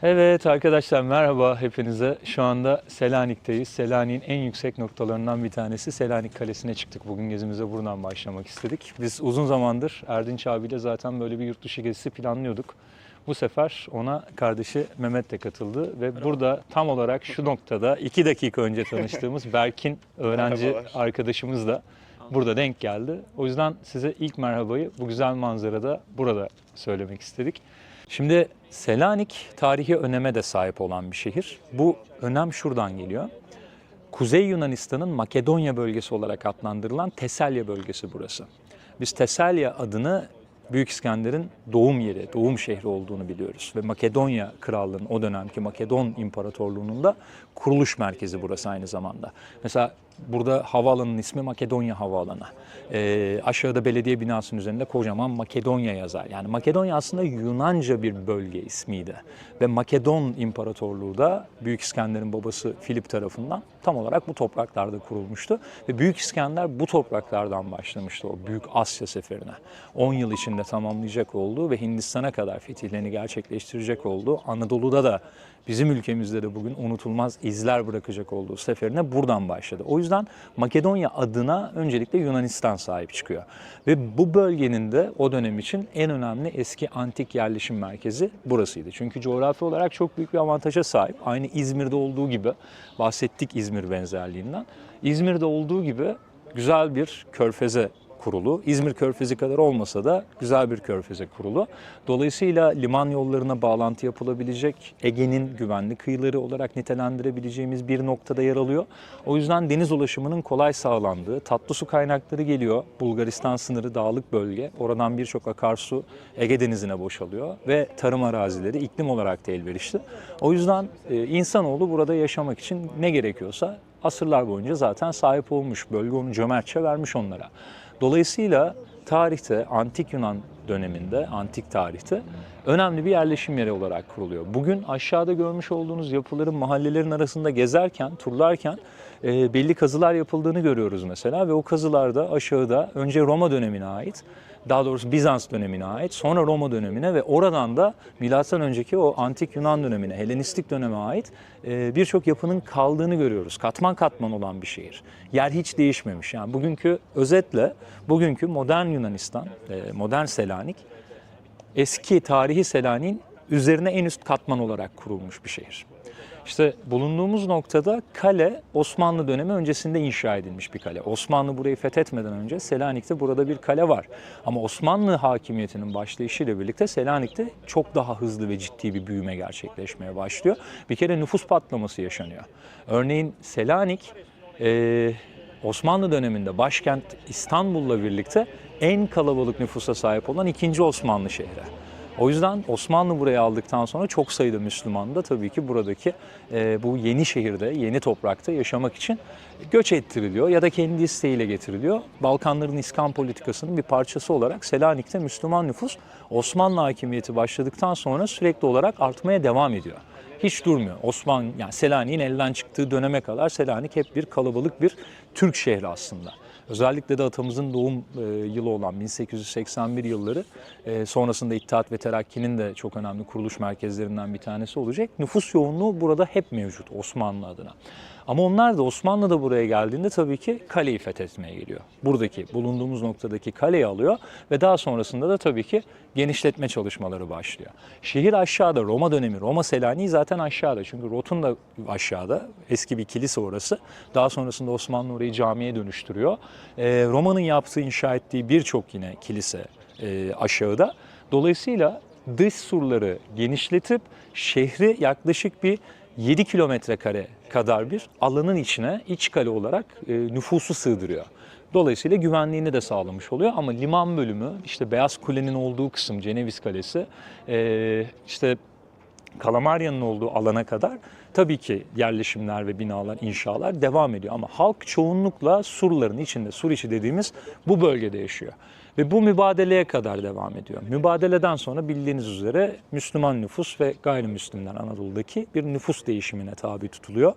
Evet arkadaşlar merhaba hepinize. Şu anda Selanik'teyiz. Selanik'in en yüksek noktalarından bir tanesi Selanik Kalesi'ne çıktık. Bugün gezimize buradan başlamak istedik. Biz uzun zamandır Erdinç abiyle zaten böyle bir yurt dışı gezisi planlıyorduk. Bu sefer ona kardeşi Mehmet de katıldı ve burada tam olarak şu noktada 2 dakika önce tanıştığımız Berkin öğrenci Merhabalar. arkadaşımız da burada denk geldi. O yüzden size ilk merhabayı bu güzel manzarada burada söylemek istedik. Şimdi Selanik tarihi öneme de sahip olan bir şehir. Bu önem şuradan geliyor. Kuzey Yunanistan'ın Makedonya bölgesi olarak adlandırılan Teselya bölgesi burası. Biz Teselya adını Büyük İskender'in doğum yeri, doğum şehri olduğunu biliyoruz. Ve Makedonya Krallığı'nın o dönemki Makedon İmparatorluğu'nun da kuruluş merkezi burası aynı zamanda. Mesela burada havaalanının ismi Makedonya Havaalanı. Aşağıda belediye binasının üzerinde kocaman Makedonya yazar. Yani Makedonya aslında Yunanca bir bölge ismiydi. Ve Makedon İmparatorluğu da Büyük İskender'in babası Filip tarafından tam olarak bu topraklarda kurulmuştu. Ve Büyük İskender bu topraklardan başlamıştı o Büyük Asya seferine. 10 yıl içinde tamamlayacak olduğu ve Hindistan'a kadar fetihlerini gerçekleştirecek olduğu, Anadolu'da da bizim ülkemizde de bugün unutulmaz izler bırakacak olduğu seferine buradan başladı. O yüzden Makedonya adına öncelikle Yunanistan sahip çıkıyor. Ve bu bölgenin de o dönem için en önemli eski antik yerleşim merkezi burasıydı. Çünkü coğrafi olarak çok büyük bir avantaja sahip. Aynı İzmir'de olduğu gibi, bahsettik İzmir benzerliğinden. İzmir'de olduğu gibi güzel bir körfeze kurulu. İzmir Körfezi kadar olmasa da güzel bir körfeze kurulu. Dolayısıyla liman yollarına bağlantı yapılabilecek, Ege'nin güvenli kıyıları olarak nitelendirebileceğimiz bir noktada yer alıyor. O yüzden deniz ulaşımının kolay sağlandığı, tatlı su kaynakları geliyor. Bulgaristan sınırı dağlık bölge. Oradan birçok akarsu Ege Denizi'ne boşalıyor ve tarım arazileri iklim olarak da elverişli. O yüzden insanoğlu burada yaşamak için ne gerekiyorsa asırlar boyunca zaten sahip olmuş. Bölge onu cömertçe vermiş onlara. Dolayısıyla tarihte, antik Yunan döneminde, antik tarihte önemli bir yerleşim yeri olarak kuruluyor. Bugün aşağıda görmüş olduğunuz yapıların, mahallelerin arasında gezerken, turlarken belli kazılar yapıldığını görüyoruz mesela. Ve o kazılarda aşağıda önce Roma dönemine ait, daha doğrusu Bizans dönemine ait, sonra Roma dönemine ve oradan da milattan önceki o antik Yunan dönemine, Helenistik döneme ait birçok yapının kaldığını görüyoruz. Katman katman olan bir şehir. Yer hiç değişmemiş. Yani özetle bugünkü modern Yunanistan, modern Selanik, eski tarihi Selanik'in üzerine en üst katman olarak kurulmuş bir şehir. İşte bulunduğumuz noktada kale Osmanlı dönemi öncesinde inşa edilmiş bir kale. Osmanlı burayı fethetmeden önce Selanik'te burada bir kale var. Ama Osmanlı hakimiyetinin başlayışıyla birlikte Selanik'te çok daha hızlı ve ciddi bir büyüme gerçekleşmeye başlıyor. Bir kere nüfus patlaması yaşanıyor. Örneğin Selanik Osmanlı döneminde başkent İstanbul'la birlikte en kalabalık nüfusa sahip olan ikinci Osmanlı şehri. O yüzden Osmanlı burayı aldıktan sonra çok sayıda Müslüman da tabii ki buradaki bu yeni şehirde, yeni toprakta yaşamak için göç ettiriliyor ya da kendi isteğiyle getiriliyor. Balkanların İskan politikasının bir parçası olarak Selanik'te Müslüman nüfus Osmanlı hakimiyeti başladıktan sonra sürekli olarak artmaya devam ediyor. Hiç durmuyor. Yani Selanik'in elden çıktığı döneme kadar Selanik hep bir kalabalık bir Türk şehri aslında. Özellikle de atamızın doğum yılı olan 1881 yılları sonrasında İttihat ve Terakki'nin de çok önemli kuruluş merkezlerinden bir tanesi olacak. Nüfus yoğunluğu burada hep mevcut Osmanlı adına. Ama onlar da Osmanlı da buraya geldiğinde tabii ki kaleyi fethetmeye geliyor. Buradaki bulunduğumuz noktadaki kaleyi alıyor ve daha sonrasında da tabii ki genişletme çalışmaları başlıyor. Şehir aşağıda, Roma dönemi, Roma Selanik'i zaten aşağıda. Çünkü Rotunda aşağıda, eski bir kilise orası. Daha sonrasında Osmanlı orayı camiye dönüştürüyor. Roma'nın inşa ettiği birçok yine kilise aşağıda. Dolayısıyla dış surları genişletip şehri yaklaşık bir 7 kilometre kare kadar bir alanın içine iç kale olarak nüfusu sığdırıyor. Dolayısıyla güvenliğini de sağlamış oluyor ama liman bölümü, işte Beyaz Kule'nin olduğu kısım, Ceneviz Kalesi, işte Kalamarya'nın olduğu alana kadar tabii ki yerleşimler ve binalar, inşalar devam ediyor. Ama halk çoğunlukla surların içinde, sur içi dediğimiz bu bölgede yaşıyor. Ve bu mübadeleye kadar devam ediyor. Mübadeleden sonra bildiğiniz üzere Müslüman nüfus ve gayrimüslimler Anadolu'daki bir nüfus değişimine tabi tutuluyor.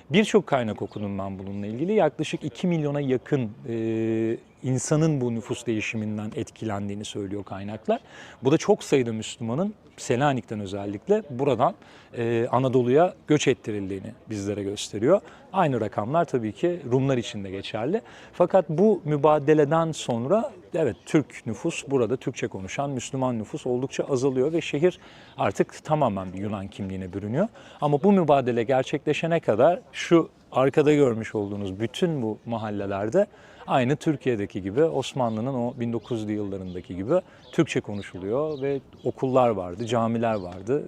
Birçok kaynak okudum ben bununla ilgili. Yaklaşık 2 milyona yakın insanın bu nüfus değişiminden etkilendiğini söylüyor kaynaklar. Bu da çok sayıda Müslümanın Selanik'ten özellikle buradan Anadolu'ya göç ettirildiğini bizlere gösteriyor. Aynı rakamlar tabii ki Rumlar için de geçerli. Fakat bu mübadeleden sonra evet Türk nüfus, burada Türkçe konuşan Müslüman nüfus oldukça azalıyor ve şehir artık tamamen bir Yunan kimliğine bürünüyor. Ama bu mübadele gerçekleşene kadar şu arkada görmüş olduğunuz bütün bu mahallelerde aynı Türkiye'deki gibi, Osmanlı'nın o 1900'lü yıllarındaki gibi Türkçe konuşuluyor ve okullar vardı, camiler vardı.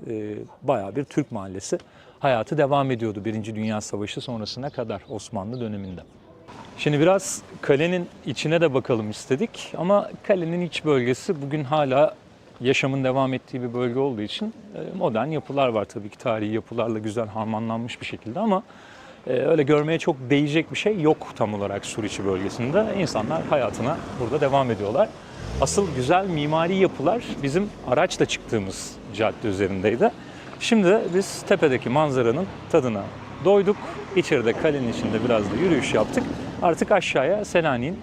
Bayağı bir Türk mahallesi hayatı devam ediyordu Birinci Dünya Savaşı sonrasına kadar Osmanlı döneminde. Şimdi biraz kalenin içine de bakalım istedik ama kalenin iç bölgesi bugün hala yaşamın devam ettiği bir bölge olduğu için modern yapılar var tabii ki, tarihi yapılarla güzel harmanlanmış bir şekilde ama öyle görmeye çok değecek bir şey yok tam olarak Suriçi bölgesinde. İnsanlar hayatına burada devam ediyorlar. Asıl güzel mimari yapılar bizim araçla çıktığımız cadde üzerindeydi. Şimdi biz tepedeki manzaranın tadına doyduk. İçeride kalenin içinde biraz da yürüyüş yaptık. Artık aşağıya Selanik'in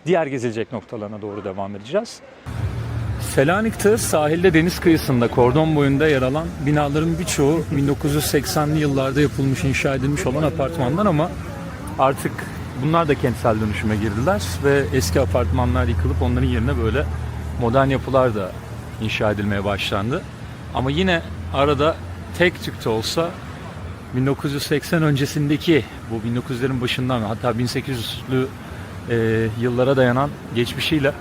diğer gezilecek noktalarına doğru devam edeceğiz. Selanik'te sahilde deniz kıyısında kordon boyunda yer alan binaların birçoğu 1980'li yıllarda yapılmış, inşa edilmiş olan apartmanlar ama artık bunlar da kentsel dönüşüme girdiler ve eski apartmanlar yıkılıp onların yerine böyle modern yapılar da inşa edilmeye başlandı. Ama yine arada tek tük de olsa 1980 öncesindeki bu 1900'lerin başından hatta 1800'lü yıllara dayanan geçmişiyle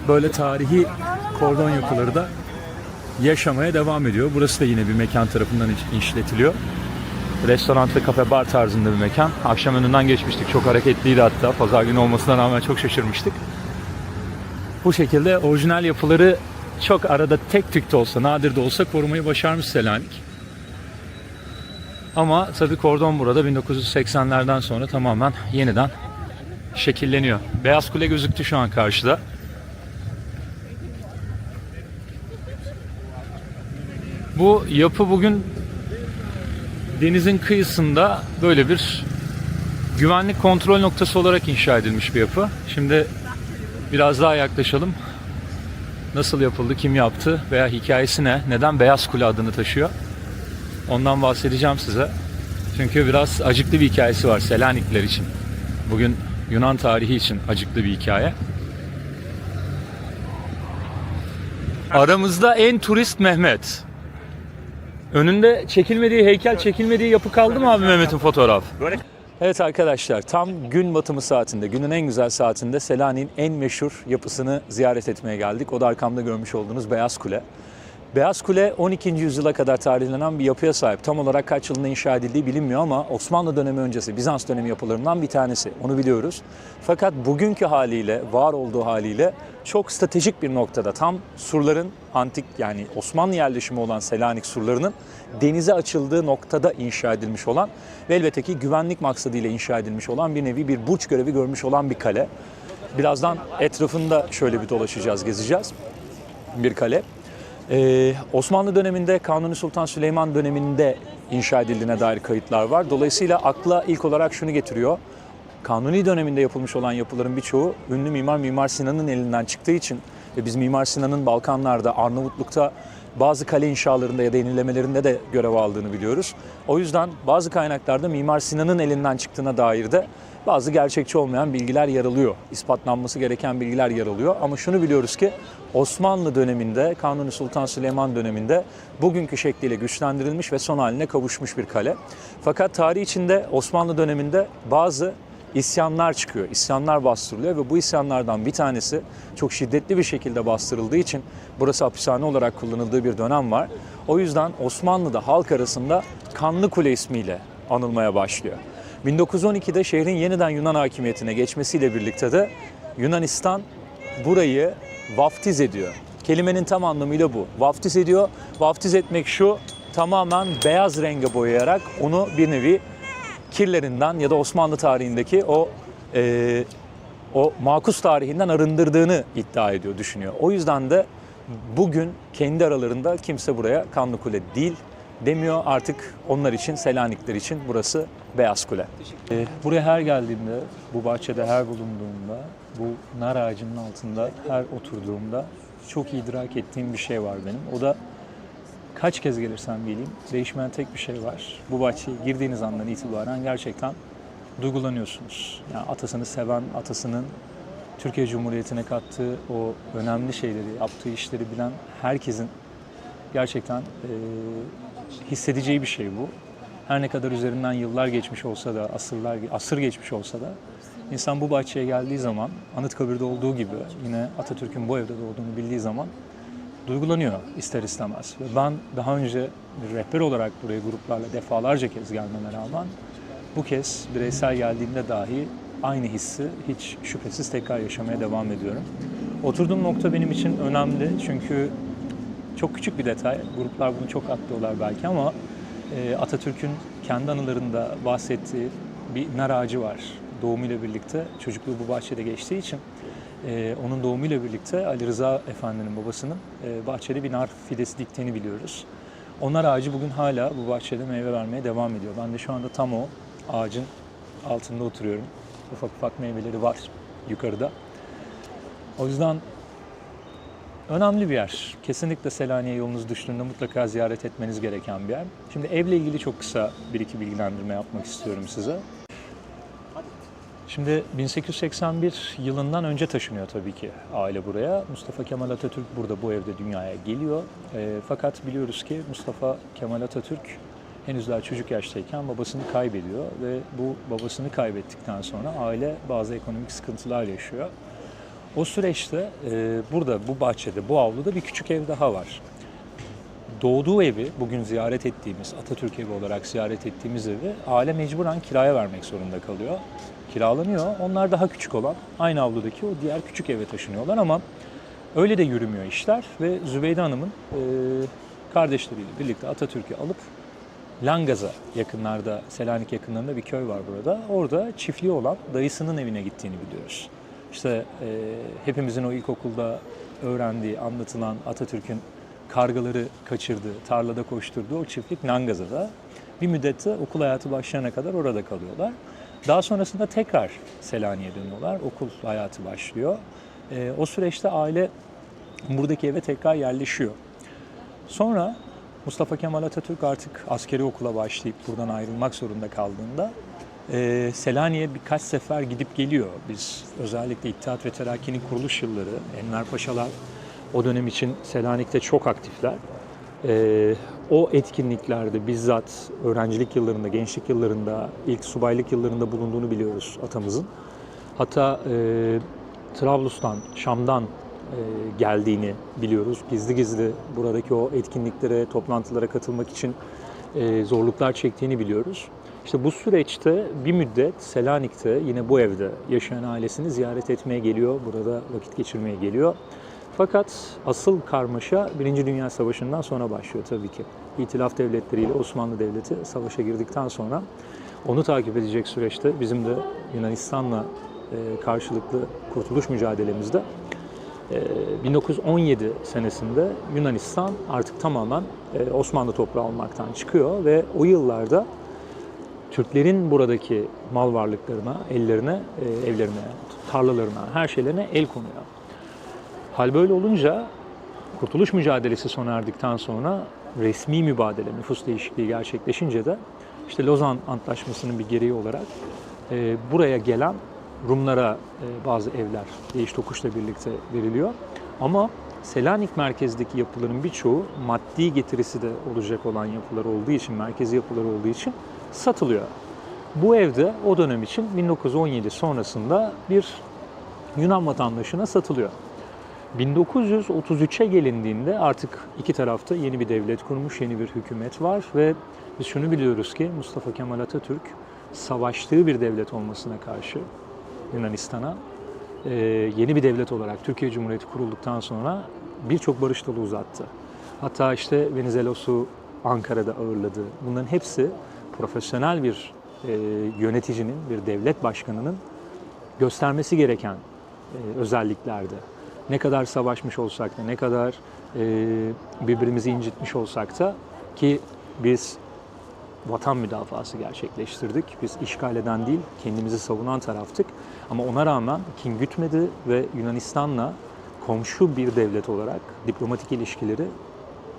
böyle tarihi kordon yapıları da yaşamaya devam ediyor. Burası da yine bir mekan tarafından işletiliyor. Restoran ve kafe bar tarzında bir mekan. Akşam önünden geçmiştik. Çok hareketliydi hatta. Pazar günü olmasına rağmen çok şaşırmıştık. Bu şekilde orijinal yapıları çok arada tek tük de olsa, nadir de olsa korumayı başarmış Selanik. Ama tabii kordon burada 1980'lerden sonra tamamen yeniden şekilleniyor. Beyaz Kule gözüktü şu an karşıda. Bu yapı bugün denizin kıyısında böyle bir güvenlik kontrol noktası olarak inşa edilmiş bir yapı. Şimdi biraz daha yaklaşalım. Nasıl yapıldı, kim yaptı veya hikayesi ne, neden Beyaz Kule adını taşıyor? Ondan bahsedeceğim size. Çünkü biraz acıklı bir hikayesi var Selanikliler için. Bugün Yunan tarihi için acıklı bir hikaye. Aramızda en turist Mehmet. Önünde çekilmediği heykel, çekilmediği yapı kaldı mı abi Mehmet'in fotoğraf? Evet arkadaşlar, tam gün batımı saatinde, günün en güzel saatinde Selanik'in en meşhur yapısını ziyaret etmeye geldik. O da arkamda görmüş olduğunuz Beyaz Kule. Beyaz Kule 12. yüzyıla kadar tarihlenen bir yapıya sahip. Tam olarak kaç yılında inşa edildiği bilinmiyor ama Osmanlı dönemi öncesi Bizans dönemi yapılarından bir tanesi. Onu biliyoruz. Fakat bugünkü haliyle, var olduğu haliyle çok stratejik bir noktada. Tam surların antik yani Osmanlı yerleşimi olan Selanik surlarının denize açıldığı noktada inşa edilmiş olan ve elbette ki güvenlik maksadıyla inşa edilmiş olan bir nevi bir burç görevi görmüş olan bir kale. Birazdan etrafında şöyle bir dolaşacağız, gezeceğiz. Bir kale. Osmanlı döneminde, Kanuni Sultan Süleyman döneminde inşa edildiğine dair kayıtlar var. Dolayısıyla akla ilk olarak şunu getiriyor. Kanuni döneminde yapılmış olan yapıların birçoğu ünlü Mimar Sinan'ın elinden çıktığı için ve biz Mimar Sinan'ın Balkanlarda, Arnavutluk'ta bazı kale inşalarında ya da yenilemelerinde de görev aldığını biliyoruz. O yüzden bazı kaynaklarda Mimar Sinan'ın elinden çıktığına dair de bazı gerçekçi olmayan bilgiler yer alıyor. İspatlanması gereken bilgiler yer alıyor. Ama şunu biliyoruz ki Osmanlı döneminde, Kanuni Sultan Süleyman döneminde bugünkü şekliyle güçlendirilmiş ve son haline kavuşmuş bir kale. Fakat tarih içinde Osmanlı döneminde bazı isyanlar çıkıyor, isyanlar bastırılıyor ve bu isyanlardan bir tanesi çok şiddetli bir şekilde bastırıldığı için burası hapishane olarak kullanıldığı bir dönem var. O yüzden Osmanlı'da halk arasında Kanlı Kule ismiyle anılmaya başlıyor. 1912'de şehrin yeniden Yunan hakimiyetine geçmesiyle birlikte de Yunanistan burayı vaftiz ediyor. Kelimenin tam anlamıyla bu. Vaftiz ediyor. Vaftiz etmek şu, tamamen beyaz renge boyayarak onu bir nevi kirlerinden ya da Osmanlı tarihindeki o makus tarihinden arındırdığını iddia ediyor, düşünüyor. O yüzden de bugün kendi aralarında kimse buraya Kanlı Kule değil, demiyor artık, onlar için, Selanikliler için burası Beyaz Kule. Buraya her geldiğimde, bu bahçede her bulunduğumda, bu nar ağacının altında her oturduğumda çok idrak ettiğim bir şey var benim. O da kaç kez gelirsem geleyim değişmeyen tek bir şey var. Bu bahçeye girdiğiniz andan itibaren gerçekten duygulanıyorsunuz. Yani atasını seven, atasının Türkiye Cumhuriyeti'ne kattığı o önemli şeyleri, yaptığı işleri bilen herkesin gerçekten hissedeceği bir şey bu. Her ne kadar üzerinden yıllar geçmiş olsa da, asır geçmiş olsa da insan bu bahçeye geldiği zaman, Anıtkabir'de olduğu gibi yine Atatürk'ün bu evde doğduğunu bildiği zaman duygulanıyor ister istemez. Ve ben daha önce bir rehber olarak buraya gruplarla defalarca kez gelmeme rağmen bu kez bireysel geldiğimde dahi aynı hissi hiç şüphesiz tekrar yaşamaya devam ediyorum. Oturduğum nokta benim için önemli çünkü çok küçük bir detay. Gruplar bunu çok atlıyorlar belki ama Atatürk'ün kendi anılarında bahsettiği bir nar ağacı var. Doğumuyla birlikte, çocukluğu bu bahçede geçtiği için onun doğumuyla birlikte Ali Rıza Efendi'nin babasının bahçede bir nar fidesi diktiğini biliyoruz. O nar ağacı bugün hala bu bahçede meyve vermeye devam ediyor. Ben de şu anda tam o ağacın altında oturuyorum. Ufak ufak meyveleri var yukarıda. O yüzden önemli bir yer. Kesinlikle Selanik'e yolunuz düştüğünde mutlaka ziyaret etmeniz gereken bir yer. Şimdi evle ilgili çok kısa bir iki bilgilendirme yapmak istiyorum size. Şimdi 1881 yılından önce taşınıyor tabii ki aile buraya. Mustafa Kemal Atatürk burada bu evde dünyaya geliyor. Fakat biliyoruz ki Mustafa Kemal Atatürk henüz daha çocuk yaştayken babasını kaybediyor ve bu babasını kaybettikten sonra aile bazı ekonomik sıkıntılar yaşıyor. O süreçte burada, bu bahçede, bu avluda bir küçük ev daha var. Doğduğu evi, bugün ziyaret ettiğimiz, Atatürk evi olarak ziyaret ettiğimiz evi aile mecburen kiraya vermek zorunda kalıyor. Kiralanıyor. Onlar daha küçük olan, aynı avludaki o diğer küçük eve taşınıyorlar ama öyle de yürümüyor işler ve Zübeyde Hanım'ın kardeşleriyle birlikte Atatürk'ü alıp Langaz'a, yakınlarda, Selanik yakınlarında bir köy var burada. Orada çiftliği olan dayısının evine gittiğini biliyoruz. İşte hepimizin o ilkokulda öğrendiği, anlatılan Atatürk'ün kargaları kaçırdığı, tarlada koşturduğu o çiftlik Langaza'da. Bir müddette okul hayatı başlayana kadar orada kalıyorlar. Daha sonrasında tekrar Selanik'e dönüyorlar. Okul hayatı başlıyor. O süreçte aile buradaki eve tekrar yerleşiyor. Sonra Mustafa Kemal Atatürk artık askeri okula başlayıp buradan ayrılmak zorunda kaldığında Selanik'e birkaç sefer gidip geliyor. Biz özellikle İttihat ve Terakki'nin kuruluş yılları, Enver Paşalar o dönem için Selanik'te çok aktifler. O etkinliklerde bizzat öğrencilik yıllarında, gençlik yıllarında, ilk subaylık yıllarında bulunduğunu biliyoruz atamızın. Hatta Trablus'tan, Şam'dan geldiğini biliyoruz. Gizli gizli buradaki o etkinliklere, toplantılara katılmak için zorluklar çektiğini biliyoruz. İşte bu süreçte bir müddet Selanik'te yine bu evde yaşayan ailesini ziyaret etmeye geliyor, burada vakit geçirmeye geliyor. Fakat asıl karmaşa Birinci Dünya Savaşı'ndan sonra başlıyor tabii ki. İtilaf devletleriyle Osmanlı Devleti savaşa girdikten sonra onu takip edecek süreçte bizim de Yunanistan'la karşılıklı kurtuluş mücadelemizde 1917 senesinde Yunanistan artık tamamen Osmanlı toprağı olmaktan çıkıyor ve o yıllarda Türklerin buradaki mal varlıklarına, ellerine, evlerine, tarlalarına, her şeylerine el konuyor. Hal böyle olunca kurtuluş mücadelesi sona erdikten sonra resmi mübadele, nüfus değişikliği gerçekleşince de işte Lozan Antlaşması'nın bir gereği olarak buraya gelen Rumlara bazı evler değiş tokuşla birlikte veriliyor. Ama Selanik merkezdeki yapıların birçoğu maddi getirisi de olacak olan yapılar olduğu için, merkezi yapılar olduğu için satılıyor. Bu evde o dönem için 1917 sonrasında bir Yunan vatandaşına satılıyor. 1933'e gelindiğinde artık iki tarafta yeni bir devlet kurmuş, yeni bir hükümet var ve biz şunu biliyoruz ki Mustafa Kemal Atatürk savaştığı bir devlet olmasına karşı Yunanistan'a yeni bir devlet olarak Türkiye Cumhuriyeti kurulduktan sonra birçok barış dolu uzattı. Hatta işte Venizelos'u Ankara'da ağırladı. Bunların hepsi profesyonel bir yöneticinin, bir devlet başkanının göstermesi gereken özelliklerdi. Ne kadar savaşmış olsak da, ne kadar birbirimizi incitmiş olsak da ki Biz vatan müdafası gerçekleştirdik. Biz işgal eden değil, kendimizi savunan taraftık. Ama ona rağmen kin gütmedi ve Yunanistan'la komşu bir devlet olarak diplomatik ilişkileri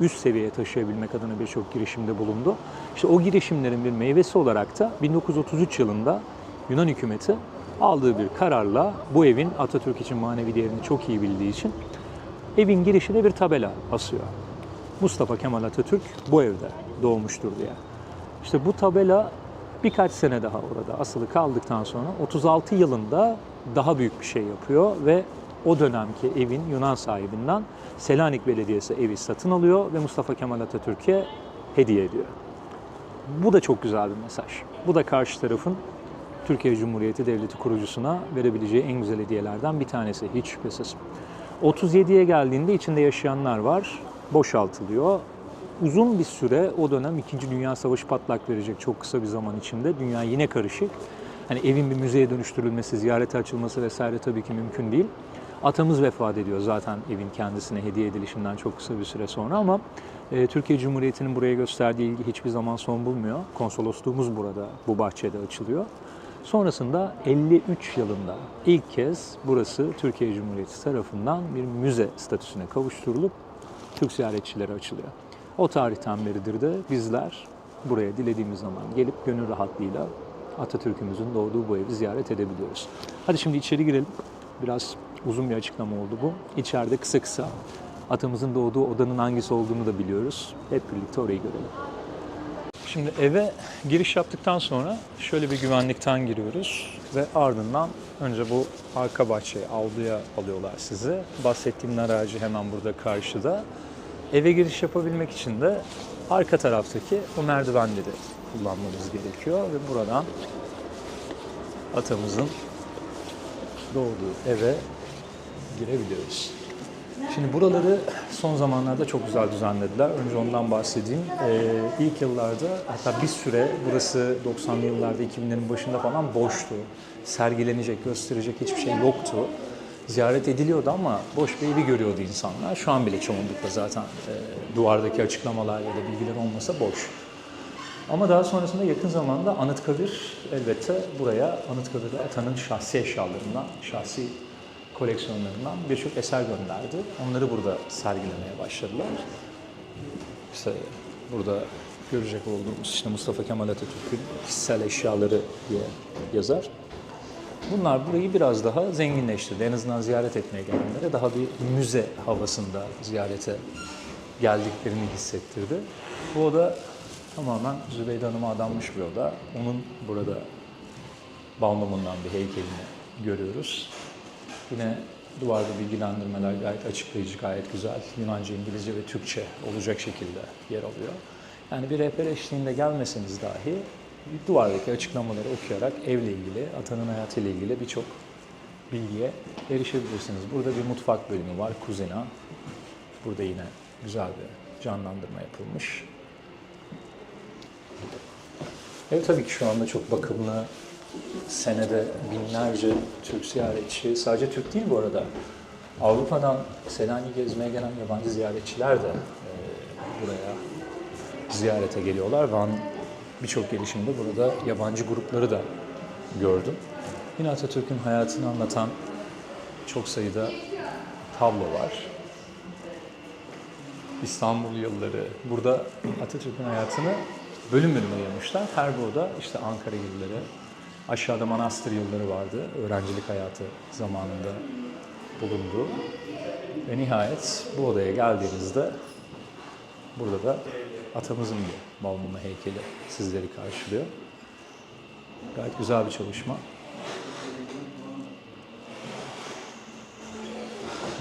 üst seviyeye taşıyabilmek adına birçok girişimde bulundu. İşte o girişimlerin bir meyvesi olarak da 1933 yılında Yunan hükümeti aldığı bir kararla bu evin Atatürk için manevi değerini çok iyi bildiği için evin girişine bir tabela asıyor. Mustafa Kemal Atatürk bu evde doğmuştur diye. İşte bu tabela birkaç sene daha orada asılı kaldıktan sonra 36 yılında daha büyük bir şey yapıyor ve o dönemki evin Yunan sahibinden Selanik Belediyesi evi satın alıyor ve Mustafa Kemal Atatürk'e hediye ediyor. Bu da çok güzel bir mesaj. Bu da karşı tarafın Türkiye Cumhuriyeti Devleti kurucusuna verebileceği en güzel hediyelerden bir tanesi, hiç şüphesiz. 37'ye geldiğinde içinde yaşayanlar var, boşaltılıyor. Uzun bir süre o dönem 2. Dünya Savaşı patlak verecek çok kısa bir zaman içinde. Dünya yine karışık. Hani evin bir müzeye dönüştürülmesi, ziyarete açılması vesaire tabii ki mümkün değil. Atamız vefat ediyor zaten evin kendisine hediye edilişinden çok kısa bir süre sonra ama Türkiye Cumhuriyeti'nin buraya gösterdiği ilgi hiçbir zaman son bulmuyor. Konsolosluğumuz burada, bu bahçede açılıyor. Sonrasında 53 yılında ilk kez burası Türkiye Cumhuriyeti tarafından bir müze statüsüne kavuşturulup Türk ziyaretçilere açılıyor. O tarihten beridir de bizler buraya dilediğimiz zaman gelip gönül rahatlığıyla Atatürk'ümüzün doğduğu bu evi ziyaret edebiliyoruz. Hadi şimdi içeri girelim. Biraz uzun bir açıklama oldu bu. İçeride kısa kısa atamızın doğduğu odanın hangisi olduğunu da biliyoruz. Hep birlikte orayı görelim. Şimdi eve giriş yaptıktan sonra şöyle bir güvenlikten giriyoruz ve ardından önce bu arka bahçeye, avluya alıyorlar sizi. Bahsettiğim nar ağacı hemen burada karşıda. Eve giriş yapabilmek için de arka taraftaki o merdivenleri kullanmamız gerekiyor ve buradan atamızın doğduğu eve girebiliyoruz. Şimdi buraları son zamanlarda çok güzel düzenlediler. Önce ondan bahsedeyim. İlk yıllarda hatta bir süre burası 90'lı yıllarda 2000'lerin başında falan boştu. Sergilenecek, gösterecek hiçbir şey yoktu. Ziyaret ediliyordu ama boş bir evi görüyordu insanlar. Şu an bile çoğunlukla zaten duvardaki açıklamalar ya da bilgiler olmasa boş. Ama daha sonrasında yakın zamanda Anıtkabir elbette buraya Anıtkabir'de atanın şahsi eşyalarından, şahsi koleksiyonlarından birçok eser gönderdi. Onları burada sergilemeye başladılar. İşte burada görecek olduğumuz işte Mustafa Kemal Atatürk'ün kişisel eşyaları diye yazar. Bunlar burayı biraz daha zenginleştirdi. En azından ziyaret etmeye gelenlere daha bir müze havasında ziyarete geldiklerini hissettirdi. Bu oda tamamen Zübeyde Hanım'a adanmış bir oda. Onun burada Balmumundan bir heykelini görüyoruz. Yine duvarda bilgilendirmeler gayet açıklayıcı, gayet güzel. Yunanca, İngilizce ve Türkçe olacak şekilde yer alıyor. Yani bir rehber eşliğinde gelmeseniz dahi duvardaki açıklamaları okuyarak evle ilgili, atanın hayatıyla ilgili birçok bilgiye erişebilirsiniz. Burada bir mutfak bölümü var, kuzina. Burada yine güzel bir canlandırma yapılmış. Ev tabii ki şu anda çok bakımlı. Senede binlerce Türk ziyaretçi, sadece Türk değil bu arada, Avrupa'dan Selanik'i gezmeye gelen yabancı ziyaretçiler de buraya ziyarete geliyorlar. Van birçok gelişimde burada yabancı grupları da gördüm. Yine Atatürk'ün hayatını anlatan çok sayıda tablo var. İstanbul yılları. Burada Atatürk'ün hayatını bölüm bölüm ayırmışlar. Her bir oda işte Ankara yılları, aşağıda manastır yılları vardı. Öğrencilik hayatı zamanında bulunduğu. Ve nihayet bu odaya geldiğinizde burada da atamızın bir Balmumu heykeli sizleri karşılıyor. Gayet güzel bir çalışma.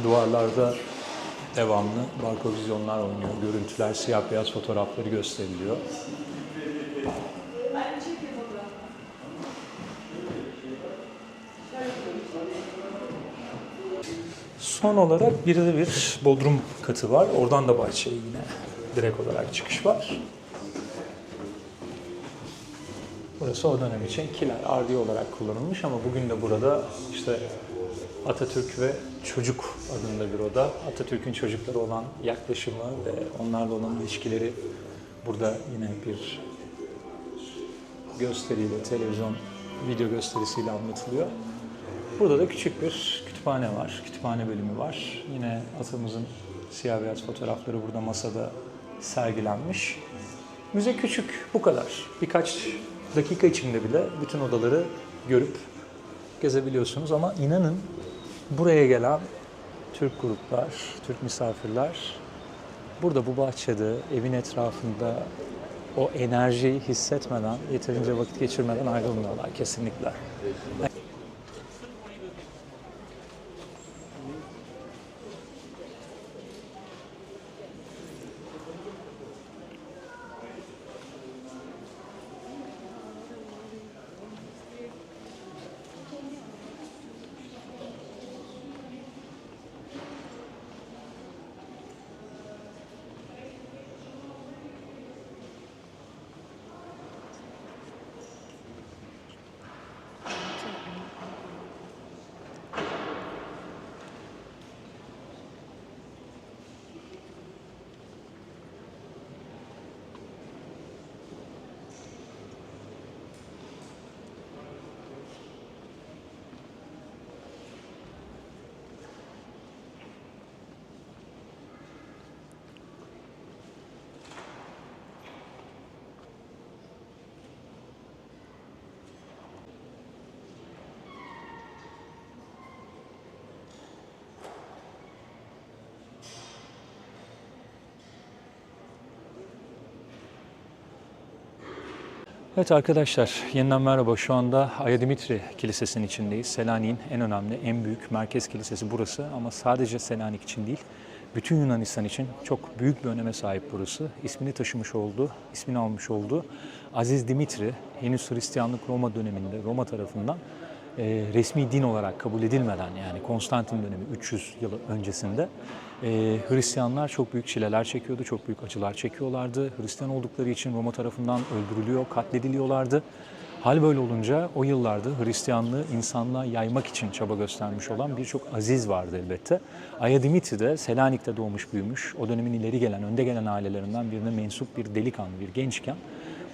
Duvarlarda devamlı barkovizyonlar oynuyor. Görüntüler, siyah beyaz fotoğrafları gösteriliyor. Son olarak bir de bir bodrum katı var. Oradan da bahçeye yine direkt olarak çıkış var. Burası o dönem için kiler, ardiye olarak kullanılmış ama bugün de burada işte Atatürk ve Çocuk adında bir oda. Atatürk'ün çocukları olan yaklaşımı ve onlarla olan ilişkileri Burada yine bir gösteriyle, televizyon video gösterisiyle anlatılıyor. Burada da küçük bir kütüphane var. Kütüphane bölümü var. Yine atamızın siyah beyaz fotoğrafları burada masada sergilenmiş. Müze küçük, bu kadar. Birkaç dakika içinde bile bütün odaları görüp gezebiliyorsunuz ama inanın buraya gelen Türk gruplar, Türk misafirler burada bu bahçede, evin etrafında o enerjiyi hissetmeden, yeterince vakit geçirmeden ayrılmıyorlar kesinlikle. Evet arkadaşlar, yeniden merhaba. Şu anda Aya Dimitri Kilisesi'nin içindeyiz. Selanik'in en önemli, en büyük merkez kilisesi burası. Ama sadece Selanik için değil, bütün Yunanistan için çok büyük bir öneme sahip burası. İsmini almış olduğu Aziz Dimitri, henüz Hristiyanlık Roma döneminde, Roma tarafından resmi din olarak kabul edilmeden, yani Konstantin dönemi 300 yıl öncesinde Hristiyanlar çok büyük çileler çekiyordu, çok büyük acılar çekiyorlardı. Hristiyan oldukları için Roma tarafından öldürülüyor, katlediliyorlardı. Hal böyle olunca o yıllarda Hristiyanlığı insanlığa yaymak için çaba göstermiş olan birçok aziz vardı elbette. Aya Dimitri de Selanik'te doğmuş büyümüş, o dönemin ileri gelen, önde gelen ailelerinden birine mensup bir delikanlı, bir gençken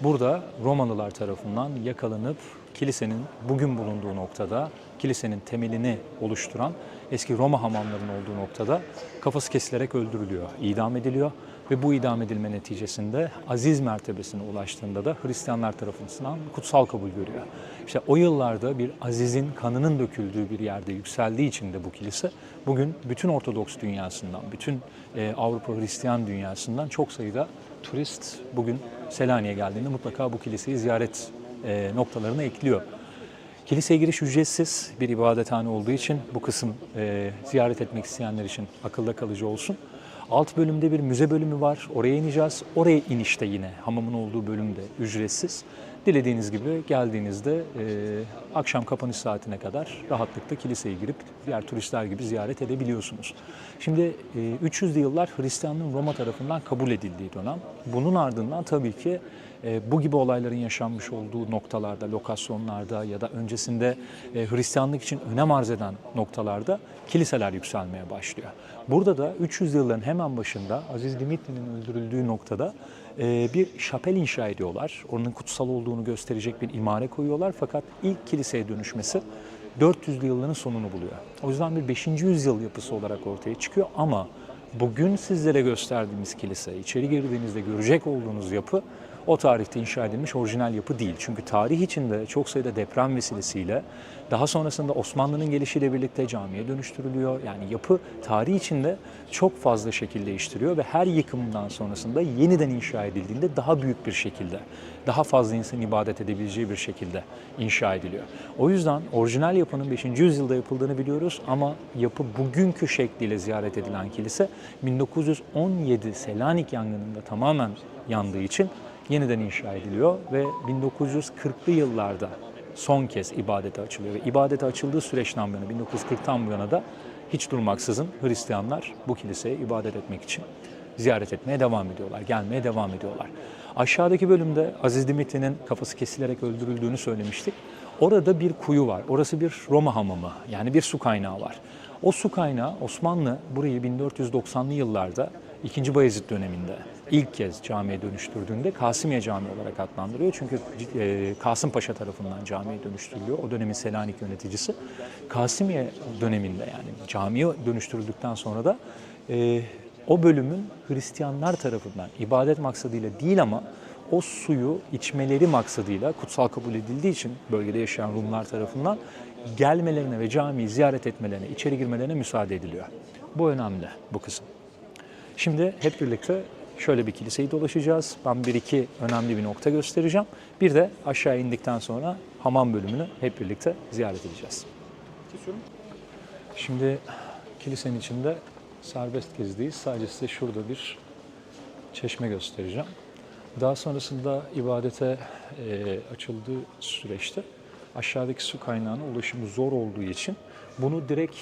burada Romalılar tarafından yakalanıp kilisenin bugün bulunduğu noktada, kilisenin temelini oluşturan eski Roma hamamlarının olduğu noktada kafası kesilerek öldürülüyor, idam ediliyor ve bu idam edilme neticesinde aziz mertebesine ulaştığında da Hristiyanlar tarafından kutsal kabul görüyor. İşte o yıllarda bir azizin kanının döküldüğü bir yerde yükseldiği için de bu kilise bugün bütün Ortodoks dünyasından, bütün Avrupa Hristiyan dünyasından çok sayıda turist bugün Selanik'e geldiğinde mutlaka bu kiliseyi ziyaret noktalarına ekliyor. Kiliseye giriş ücretsiz bir ibadethane olduğu için bu kısım ziyaret etmek isteyenler için akılda kalıcı olsun. Alt bölümde bir müze bölümü var. Oraya ineceğiz. Oraya inişte yine hamamın olduğu bölümde ücretsiz. Dilediğiniz gibi geldiğinizde akşam kapanış saatine kadar rahatlıkla kiliseye girip diğer turistler gibi ziyaret edebiliyorsunuz. Şimdi 300'lü yıllar Hristiyanlığın Roma tarafından kabul edildiği dönem. Bunun ardından tabii ki bu gibi olayların yaşanmış olduğu noktalarda, lokasyonlarda ya da öncesinde Hristiyanlık için önem arz eden noktalarda kiliseler yükselmeye başlıyor. Burada da 300 yılların hemen başında Aziz Dimitri'nin öldürüldüğü noktada bir şapel inşa ediyorlar. Onun kutsal olduğunu gösterecek bir imare koyuyorlar fakat ilk kiliseye dönüşmesi 400'lü yılların sonunu buluyor. O yüzden bir 5. yüzyıl yapısı olarak ortaya çıkıyor ama bugün sizlere gösterdiğimiz kilise, içeri girdiğinizde görecek olduğunuz yapı o tarihte inşa edilmiş orijinal yapı değil. Çünkü tarih içinde çok sayıda deprem vesilesiyle daha sonrasında Osmanlı'nın gelişiyle birlikte camiye dönüştürülüyor. Yani yapı tarih içinde çok fazla şekil değiştiriyor ve her yıkımdan sonrasında yeniden inşa edildiğinde daha büyük bir şekilde, daha fazla insan ibadet edebileceği bir şekilde inşa ediliyor. O yüzden orijinal yapının 5. yüzyılda yapıldığını biliyoruz ama yapı bugünkü şekliyle ziyaret edilen kilise 1917 Selanik yangınında tamamen yandığı için yeniden inşa ediliyor ve 1940'lı yıllarda son kez ibadete açılıyor. Ve ibadete açıldığı süreçten bu yana, 1940'tan bu yana da hiç durmaksızın Hristiyanlar bu kiliseye ibadet etmek için ziyaret etmeye devam ediyorlar, gelmeye devam ediyorlar. Aşağıdaki bölümde Aziz Dimitri'nin kafası kesilerek öldürüldüğünü söylemiştik. Orada bir kuyu var. Orası bir Roma hamamı, yani bir su kaynağı var. O su kaynağı Osmanlı burayı 1490'lı yıllarda 2. Bayezid döneminde ilk kez camiye dönüştürdüğünde Kasımiye Camii olarak adlandırıyor. Çünkü Kasımpaşa tarafından camiye dönüştürülüyor. O dönemin Selanik yöneticisi. Kasımiye döneminde yani camiye dönüştürüldükten sonra da o bölümün Hristiyanlar tarafından ibadet maksadıyla değil ama o suyu içmeleri maksadıyla kutsal kabul edildiği için bölgede yaşayan Rumlar tarafından gelmelerine ve camiyi ziyaret etmelerine, içeri girmelerine müsaade ediliyor. Bu önemli, bu kısım. Şimdi hep birlikte şöyle bir kiliseyi dolaşacağız. Ben bir iki önemli bir nokta göstereceğim. Bir de aşağı indikten sonra hamam bölümünü hep birlikte ziyaret edeceğiz. Şimdi kilisenin içinde serbest gezdeyiz. Sadece size şurada bir çeşme göstereceğim. Daha sonrasında ibadete açıldığı süreçte aşağıdaki su kaynağına ulaşımı zor olduğu için bunu direkt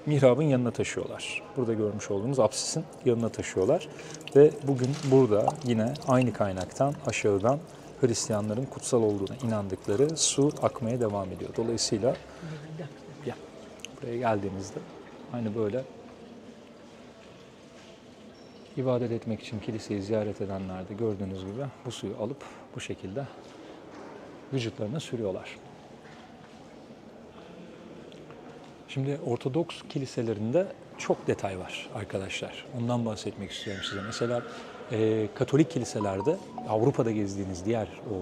mihrabın yanına taşıyorlar. Burada görmüş olduğumuz apsisin yanına taşıyorlar. Ve bugün burada yine aynı kaynaktan aşağıdan Hristiyanların kutsal olduğuna inandıkları su akmaya devam ediyor. Dolayısıyla buraya geldiğimizde aynı böyle ibadet etmek için kiliseyi ziyaret edenler de gördüğünüz gibi bu suyu alıp bu şekilde vücutlarına sürüyorlar. Şimdi Ortodoks kiliselerinde çok detay var arkadaşlar. Ondan bahsetmek istiyorum size. Mesela Katolik kiliselerde, Avrupa'da gezdiğiniz diğer o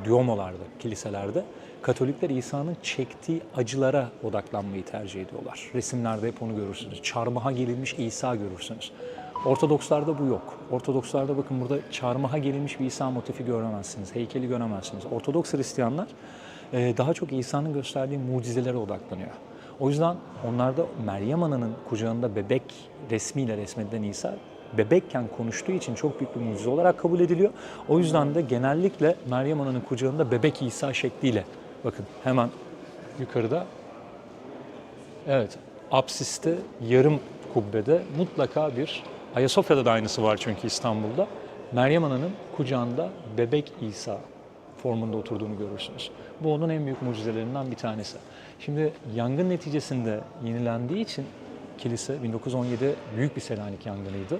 Duomo'larda, kiliselerde Katolikler İsa'nın çektiği acılara odaklanmayı tercih ediyorlar. Resimlerde hep onu görürsünüz. Çarmıha gerilmiş İsa görürsünüz. Ortodokslarda bu yok. Ortodokslarda bakın burada çarmıha gerilmiş bir İsa motifi göremezsiniz, heykeli göremezsiniz. Ortodoks Hristiyanlar daha çok İsa'nın gösterdiği mucizelere odaklanıyor. O yüzden onlarda Meryem Ana'nın kucağında bebek resmiyle resmedilen İsa bebekken konuştuğu için çok büyük bir mucize olarak kabul ediliyor. O yüzden de genellikle Meryem Ana'nın kucağında bebek İsa şekliyle, bakın hemen yukarıda, evet, apsiste yarım kubbede mutlaka bir, Ayasofya'da da aynısı var çünkü İstanbul'da, Meryem Ana'nın kucağında bebek İsa formunda oturduğunu görürsünüz. Bu onun en büyük mucizelerinden bir tanesi. Şimdi yangın neticesinde yenilendiği için kilise 1917 büyük bir Selanik yangınıydı.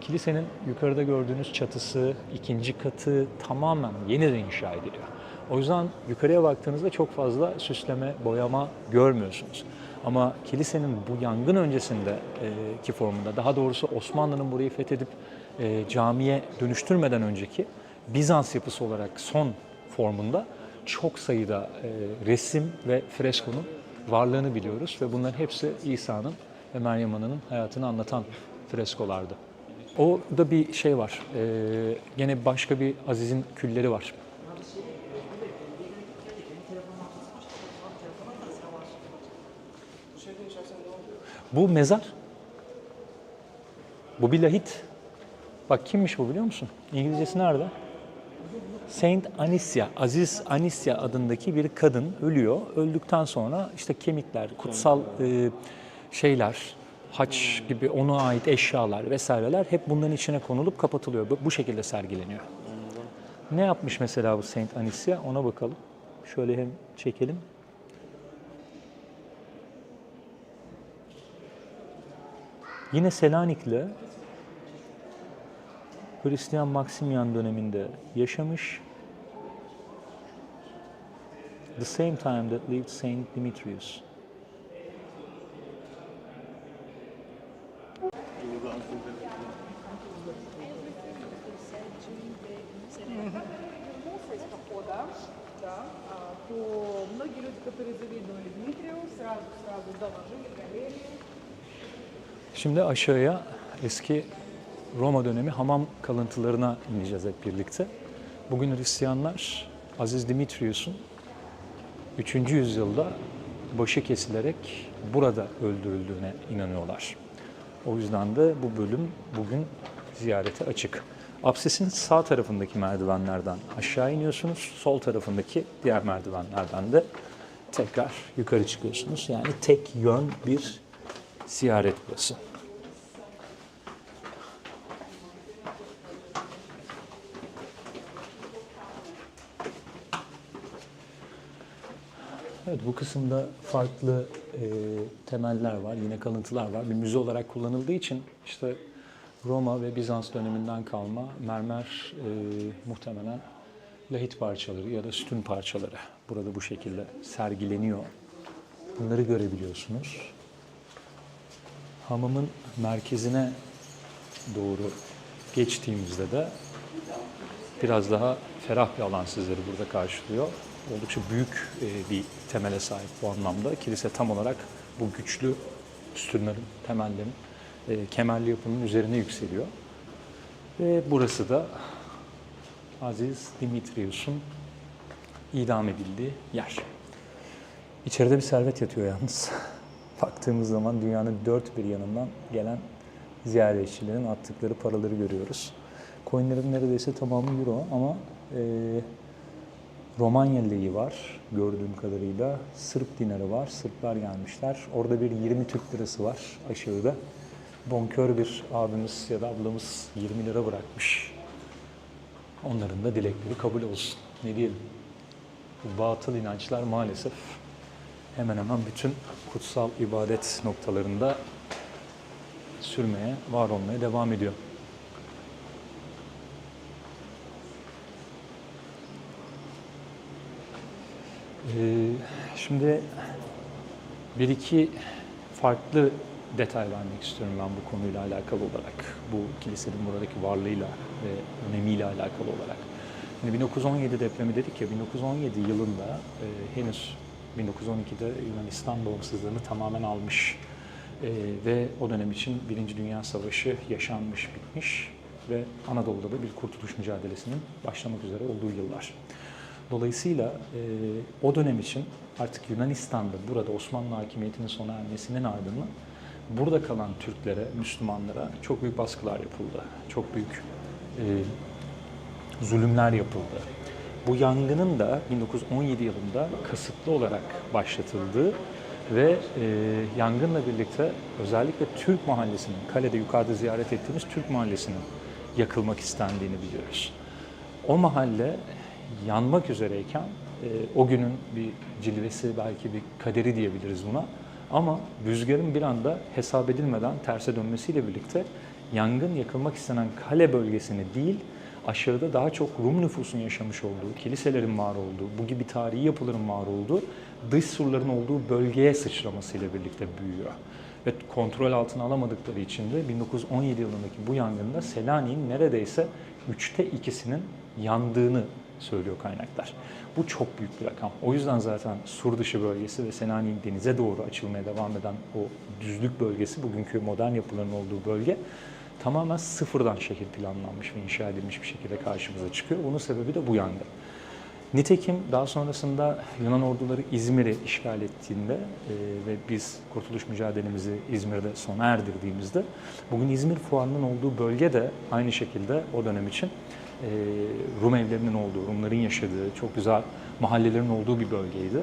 Kilisenin yukarıda gördüğünüz çatısı, ikinci katı tamamen yeniden inşa ediliyor. O yüzden yukarıya baktığınızda çok fazla süsleme, boyama görmüyorsunuz. Ama kilisenin bu yangın öncesindeki formunda, daha doğrusu Osmanlı'nın burayı fethedip camiye dönüştürmeden önceki Bizans yapısı olarak son formunda çok sayıda resim ve freskonun varlığını biliyoruz ve bunların hepsi İsa'nın ve Meryem Ana'nın hayatını anlatan freskolardı. Orada bir şey var, gene başka bir Aziz'in külleri var. Bu mezar, bu bir lahit. Bak kimmiş bu biliyor musun? İngilizcesi nerede? Saint Anicia, Aziz Anicia adındaki bir kadın ölüyor. Öldükten sonra işte kemikler, kutsal şeyler, haç gibi ona ait eşyalar vesaireler hep bunların içine konulup kapatılıyor. Bu şekilde sergileniyor. Ne yapmış mesela bu Saint Anicia? Ona bakalım. Şöyle hem çekelim. Yine Selanikli Hristiyan Maximian döneminde yaşamış. The same time that lived Saint Demetrius. Şimdi aşağıya eski Roma dönemi hamam kalıntılarına ineceğiz hep birlikte. Bugün Hristiyanlar Aziz Demetrius'un 3. yüzyılda başı kesilerek burada öldürüldüğüne inanıyorlar. O yüzden de bu bölüm bugün ziyarete açık. Apsisin sağ tarafındaki merdivenlerden aşağı iniyorsunuz. Sol tarafındaki diğer merdivenlerden de tekrar yukarı çıkıyorsunuz. Yani tek yön bir ziyaret burası. Evet, bu kısımda farklı temeller var, yine kalıntılar var. Bir müze olarak kullanıldığı için işte Roma ve Bizans döneminden kalma mermer muhtemelen lahit parçaları ya da sütun parçaları. Burada bu şekilde sergileniyor. Bunları görebiliyorsunuz. Hamamın merkezine doğru geçtiğimizde de biraz daha ferah bir alan sizleri burada karşılıyor. Oldukça büyük bir temele sahip bu anlamda. Kilise tam olarak bu güçlü sütunların, temellerin, kemerli yapının üzerine yükseliyor. Ve burası da Aziz Dimitrios'un idam edildiği yer. İçeride bir servet yatıyor yalnız. Baktığımız zaman dünyanın dört bir yanından gelen ziyaretçilerin attıkları paraları görüyoruz. Coinlerin neredeyse tamamı euro ama Romanya leği var gördüğüm kadarıyla. Sırp dinarı var. Sırplar gelmişler. Orada bir 20 Türk lirası var aşağıda. Bonkör bir abimiz ya da ablamız 20 lira bırakmış. Onların da dilekleri kabul olsun. Ne diyelim? Bu batıl inançlar maalesef hemen hemen bütün kutsal ibadet noktalarında sürmeye, var olmaya devam ediyor. Şimdi bir iki farklı detay vermek istiyorum ben bu konuyla alakalı olarak. Bu kilisenin buradaki varlığıyla ve önemiyle alakalı olarak. Şimdi 1917 depremi dedik ya, 1917 yılında henüz 1912'de Yunanistan bağımsızlığını tamamen almış ve o dönem için Birinci Dünya Savaşı yaşanmış, bitmiş ve Anadolu'da da bir kurtuluş mücadelesinin başlamak üzere olduğu yıllar. Dolayısıyla o dönem için artık Yunanistan'da burada Osmanlı hakimiyetinin sona ermesinin ardından burada kalan Türklere, Müslümanlara çok büyük baskılar yapıldı. Çok büyük zulümler yapıldı. Bu yangının da 1917 yılında kasıtlı olarak başlatıldığı ve yangınla birlikte özellikle Türk mahallesinin, kalede yukarıda ziyaret ettiğimiz Türk mahallesinin yakılmak istendiğini biliyoruz. O mahalle yanmak üzereyken o günün bir cilvesi, belki bir kaderi diyebiliriz buna. Ama rüzgarın bir anda hesap edilmeden terse dönmesiyle birlikte yangın yakılmak istenen kale bölgesini değil, aşağıda daha çok Rum nüfusun yaşamış olduğu, kiliselerin var olduğu, bu gibi tarihi yapıların var olduğu, dış surların olduğu bölgeye sıçramasıyla birlikte büyüyor. Ve kontrol altına alamadıkları için de 1917 yılındaki bu yangında Selanik'in neredeyse 2/3'inin yandığını söylüyor kaynaklar. Bu çok büyük bir rakam. O yüzden zaten sur dışı bölgesi ve Selanik'in denize doğru açılmaya devam eden o düzlük bölgesi, bugünkü modern yapıların olduğu bölge tamamen sıfırdan şehir planlanmış ve inşa edilmiş bir şekilde karşımıza çıkıyor. Bunun sebebi de bu yangın. Nitekim daha sonrasında Yunan orduları İzmir'i işgal ettiğinde ve biz kurtuluş mücadelemizi İzmir'de sona erdirdiğimizde bugün İzmir Fuarı'nın olduğu bölge de aynı şekilde o dönem için Rum evlerinin olduğu, Rumların yaşadığı, çok güzel mahallelerin olduğu bir bölgeydi.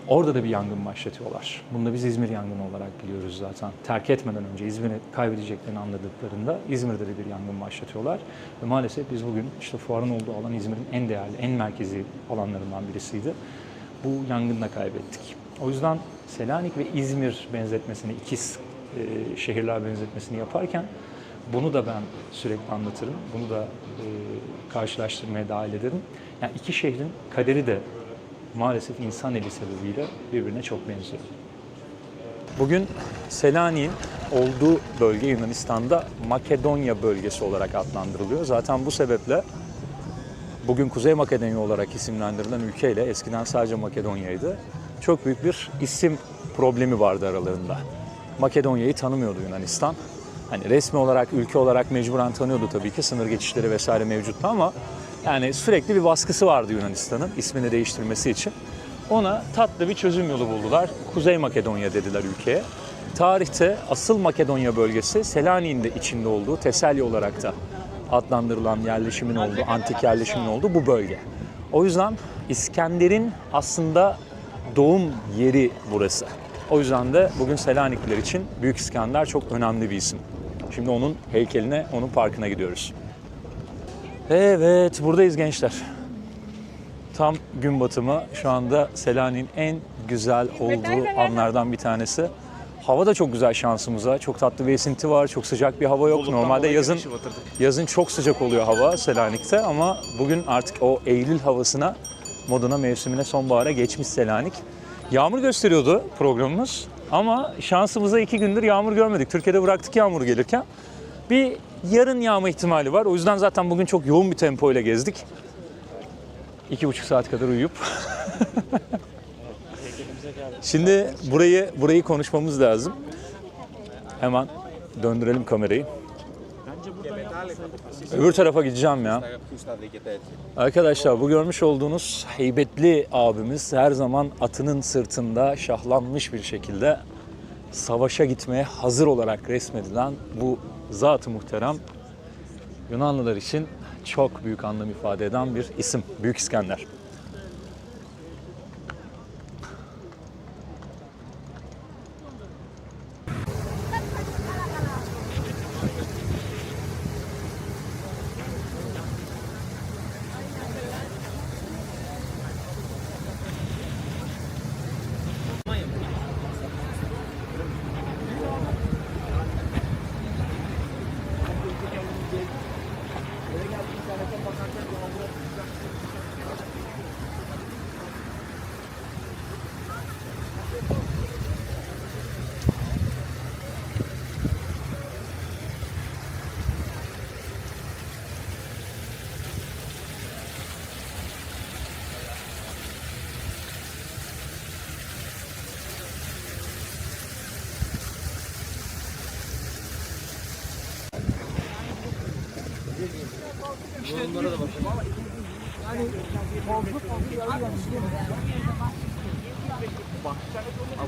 Orada da bir yangın başlatıyorlar. Bunu da biz İzmir yangını olarak biliyoruz zaten. Terk etmeden önce İzmir'i kaybedeceklerini anladıklarında İzmir'de de bir yangın başlatıyorlar. Ve maalesef biz bugün işte fuarın olduğu alan İzmir'in en değerli, en merkezi alanlarından birisiydi. Bu yangınla kaybettik. O yüzden Selanik ve İzmir benzetmesini, ikiz şehirler benzetmesini yaparken bunu da ben sürekli anlatırım. Bunu da karşılaştırmaya dahil ederim. Yani iki şehrin kaderi de maalesef insan eli sebebiyle birbirine çok benziyor. Bugün Selanik'in olduğu bölge Yunanistan'da Makedonya bölgesi olarak adlandırılıyor. Zaten bu sebeple bugün Kuzey Makedonya olarak isimlendirilen ülkeyle eskiden sadece Makedonya'ydı. Çok büyük bir isim problemi vardı aralarında. Makedonya'yı tanımıyordu Yunanistan. Hani resmi olarak, ülke olarak mecburen tanıyordu tabii ki, sınır geçişleri vesaire mevcuttu ama yani sürekli bir baskısı vardı Yunanistan'ın ismini değiştirmesi için. Ona tatlı bir çözüm yolu buldular. Kuzey Makedonya dediler ülkeye. Tarihte asıl Makedonya bölgesi Selanik'in de içinde olduğu, Teselya olarak da adlandırılan yerleşimin olduğu, antik yerleşimin olduğu bu bölge. O yüzden İskender'in aslında doğum yeri burası. O yüzden de bugün Selanikliler için Büyük İskender çok önemli bir isim. Şimdi onun heykeline, onun parkına gidiyoruz. Evet, buradayız gençler. Tam gün batımı, şu anda Selanik'in en güzel olduğu anlardan bir tanesi. Hava da çok güzel şansımıza. Çok tatlı bir esinti var. Çok sıcak bir hava yok. Normalde yazın çok sıcak oluyor hava Selanik'te ama bugün artık o Eylül havasına, moduna, mevsimine, sonbahara geçmiş Selanik. Yağmur gösteriyordu programımız ama şansımıza 2 gündür yağmur görmedik. Türkiye'de bıraktık yağmur gelirken. Bir yarın yağma ihtimali var. O yüzden zaten bugün çok yoğun bir tempoyla gezdik. 2,5 saat kadar uyuyup. Şimdi burayı konuşmamız lazım. Hemen döndürelim kamerayı. Öbür tarafa gideceğim ya. Arkadaşlar bu görmüş olduğunuz heybetli abimiz her zaman atının sırtında şahlanmış bir şekilde savaşa gitmeye hazır olarak resmedilen bu zat-ı muhterem Yunanlılar için çok büyük anlam ifade eden bir isim. Büyük İskender.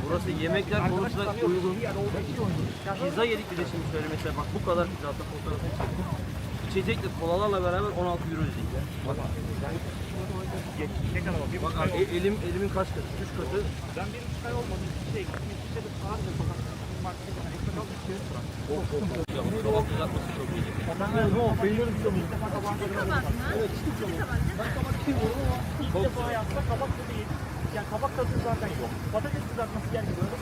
Burası yemekler konusunda uygun. Pizza yedik bir de şimdi şöyle mesela bak bu kadar pizza hatta fotoğrafını çektim. İçecekle kolalarla beraber 16 euro ödedik. Bak. Bak abi, elimin kaç katı? 3 katı. Ben bir 3 ay olmadı. Bir şey de sadece kabak kızartması çok iyi. Ben beğeniyorum bir kabak. Evet, çiğ kabak. Ben kabak seviyorum ama ilk defa yapsa kabak tadı yedim. Yani kabak tadı zaten yok. Patates kızartması geldi. Böyle